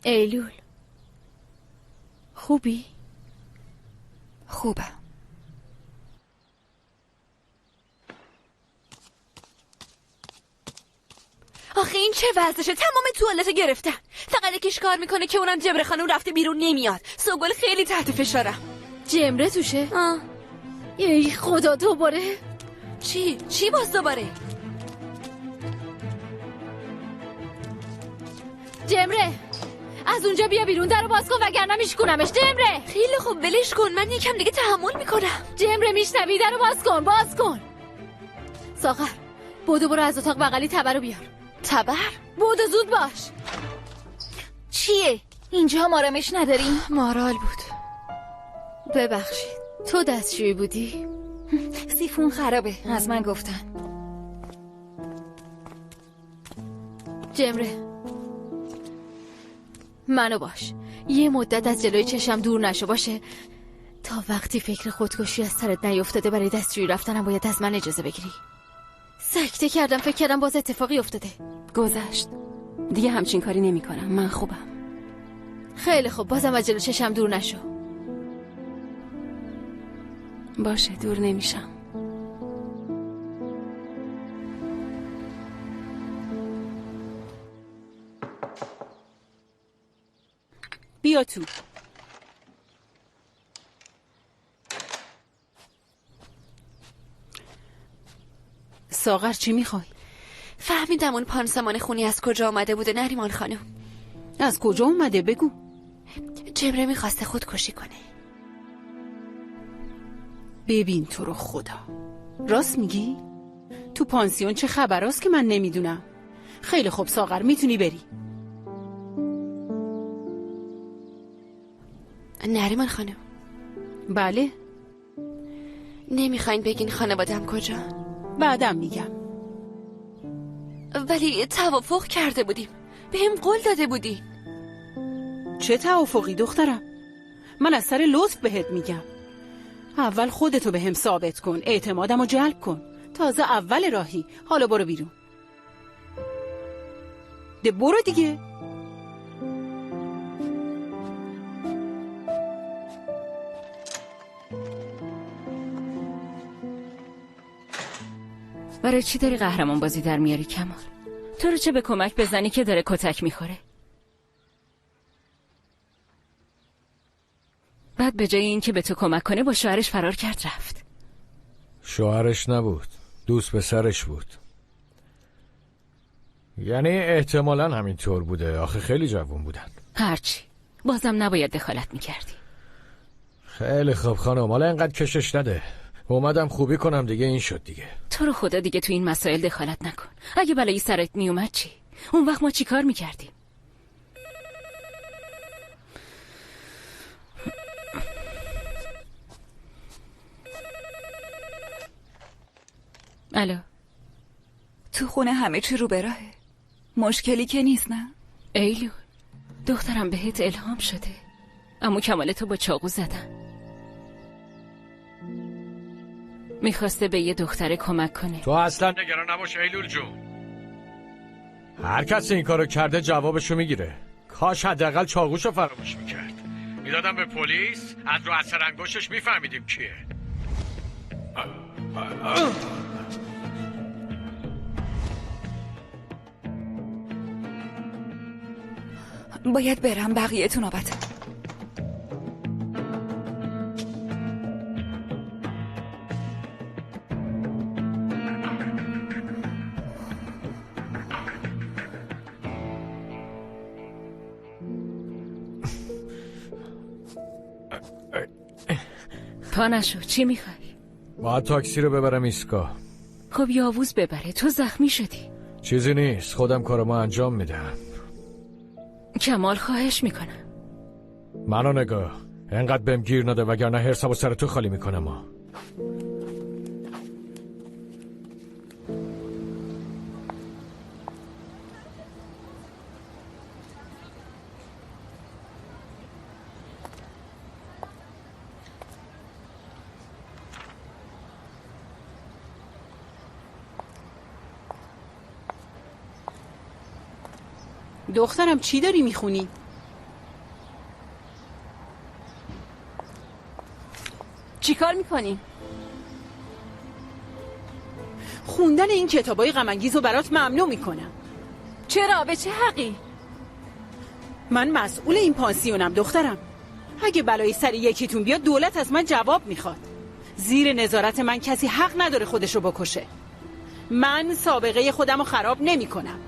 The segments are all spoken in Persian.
ایلول خوبی؟ خوبم. آخه این چه وضعشه؟ تمام توالتو گرفتن. فقط یکیش کار میکنه که اونم جبره خانم رفته بیرون نمیاد. سوگل خیلی تحت فشارم. جمره توشه؟ ای خدا دوباره چی باز دوباره؟ جمره از اونجا بیا بیرون، درو باز کن وگرنه میشکنمش. جمره خیلی خوب ولش کن، من یکم دیگه تحمل میکنم. جمره میشنوی؟ درو باز کن. ساغر بودو برو از اتاق بغلی تبر رو بیار. تبر؟ بودو زود باش. چیه؟ اینجا هم آرامش نداریم؟ مارال بود. ببخشید تو دستشویی بودی؟ سیفون خرابه، از من گفتن. جمره منو باش، یه مدت از جلوی چشم دور نشو باشه. تا وقتی فکر خودکشی از سرت نیفتاده برای دستشویی رفتنم باید از من اجازه بگیری. سکته کردم، فکر کردم باز اتفاقی افتاده. گذشت دیگه، همچین کاری نمی کنم. من خوبم. خیلی خوب، بازم از جلوی چشم دور نشو. باشه دور نمیشم. بیا تو. ساغر چی میخوای؟ فهمیدم اون پانسمان خونی از کجا آمده بوده نریمان خانم. از کجا اومده بگو. جبره میخواسته خودکشی کنه. ببین تو رو خدا، راست میگی؟ تو پانسیون چه خبراست که من نمیدونم؟ خیلی خوب ساغر، میتونی بری. نریمان خانم. بله. نمیخواین بگین خانوادم کجا؟ بعدم میگم. ولی توافق کرده بودیم، بهم قول داده بودی. چه توافقی دخترم؟ من از سر لطف بهت میگم. اول خودتو بهم ثابت کن، اعتمادمو جلب کن. تازه اول راهی، حالا برو بیرون. ده برو دیگه. برای چی داری قهرمان بازی در میاری کمال؟ تو رو چه به کمک بزنی که داره کتک میخوره؟ بعد به جای این که به تو کمک کنه با شوهرش فرار کرد رفت. شوهرش نبود، دوست پسرش بود. یعنی احتمالاً همینطور بوده، آخه خیلی جوان بودن. هرچی، بازم نباید دخالت میکردی. خیلی خوب خانم، حالا اینقدر کشش نده. اومدم خوبی کنم دیگه، این شد دیگه. تو رو خدا دیگه تو این مسائل دخالت نکن. اگه بلایی سرت میومد چی؟ اون وقت ما چی کار میکردیم؟ الو. تو خونه همه چی رو به راهه، مشکلی که نیست نه؟ ایلول دخترم بهت الهام شده. اما کمالتو با چاقو زدن. میخواسته به یه دختره کمک کنه. تو اصلا نگران نباش ایلول جون. هر کسی این کارو کرده جوابشو میگیره. کاش حداقل چاقوشو فراموش میکرد. میدادم به پلیس، از رو اثر انگشتش میفهمیدیم کیه. باید برم، بقیه تو نوبته. پا نشو، چی میخوای؟ باید تاکسی رو ببرم ایستگاه. خب یاووز ببره، تو زخمی شدی. چیزی نیست، خودم کارمو انجام میدم. کمال خواهش میکنم. منو نگاه، انقدر بهم گیر نده وگرنه حرصمو سر تو خالی میکنم. دخترم چی داری میخونی؟ چیکار میکنیم؟ خوندن این کتابای غم انگیز رو برات ممنوع میکنم. چرا؟ به چه حقی؟ من مسئول این پانسیونم دخترم. اگه بلایی سر یکیتون بیاد دولت از من جواب میخواد. زیر نظارت من کسی حق نداره خودشو بکشه. من سابقه خودم رو خراب نمی کنم.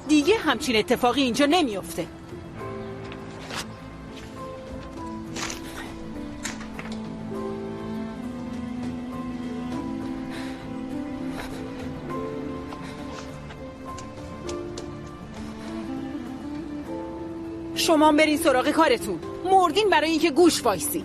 دیگه همچین اتفاقی اینجا نمیفته. شما برین سراغ کارتون. مردین برای اینکه گوش وایسی.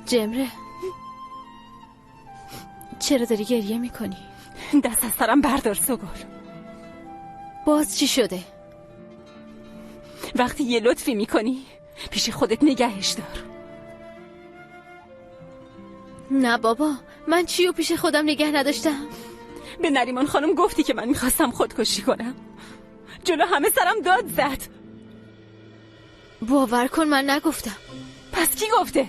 جمره، چرا داری گریه میکنی؟ دست از سرم بردار سوگل. باز چی شده؟ وقتی یه لطفی میکنی پیش خودت نگهش دار. نه بابا، من چیو پیش خودم نگه نداشتم؟ به نریمان خانم گفتی که من میخواستم خودکشی کنم. جلو همه سرم داد زد. باور کن من نگفتم. پس کی گفته؟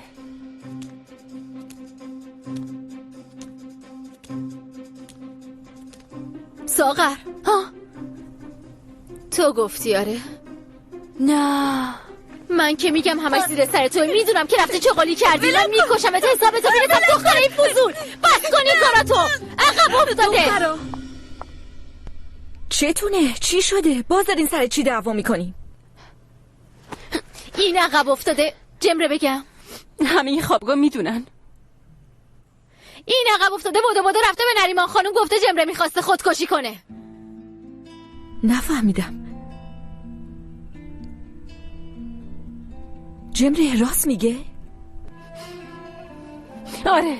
ساغر. ها، تو گفتی؟ آره. نه، من که میگم همش زیر سر توی. میدونم که رفته چه قالی کردی. من میکشم تا حساب تو میرسم. دختر این فضول بس کنی کاراتو. عقب افتاده. چتونه؟ چی شده؟ باز دارین سر چی دعوا میکنی؟ این عقب افتاده. جمره بگم همه این خوابگاه میدونن. این عقب افتاده بوده رفته به نریمان خانم گفته جمره میخواسته خودکشی کنه. نفهمیدم. جمره راست میگه؟ آره.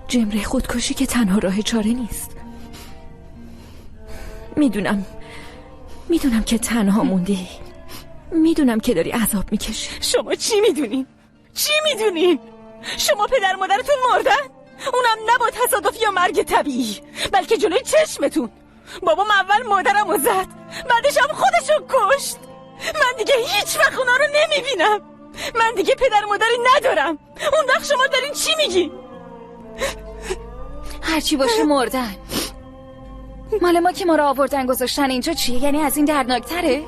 جمره، خودکشی که تنها راه چاره نیست. میدونم که تنها موندی. میدونم که داری عذاب میکشی. شما چی میدونین؟ چی میدونین؟ شما پدر مادرتون مردن؟ اونم نه با تصادف یا مرگ طبیعی، بلکه جلوی چشمتون. بابام اول مادرمو زد، بعدش هم خودشو کشت. من دیگه هیچ وقت اونا رو نمیبینم. من دیگه پدر مادری ندارم. اون وقت شما دارین چی میگی؟ هرچی باشه مردن. مال ما که ما رو آوردن گذاشتن اینجا چیه؟ یعنی از این دردناکتره؟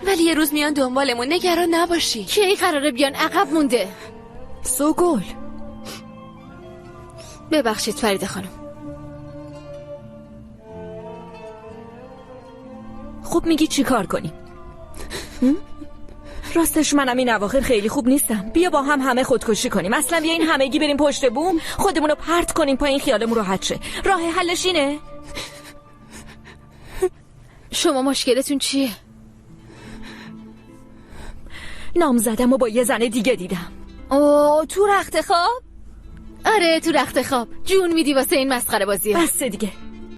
ولی یه روز میان دنبالمون. نگران نباشی. کی قراره بیان؟ عقب مونده. سوگل، ببخشید فریده خانم. خب میگی چی کار کنیم؟ راستش منم این اواخر خیلی خوب نیستم. بیا با هم همه خودکشی کنیم. اصلا بیا این همگی بریم پشت بوم، خودمون رو پرت کنیم پایین، خیالمون راحت شه. راه حلش اینه. شما مشکلتون چیه؟ نامزدم و با یه زن دیگه دیدم. اوه، تو رخت خواب؟ آره تو رخت خواب. جون میدی واسه این مسخره بازیه. بس دیگه.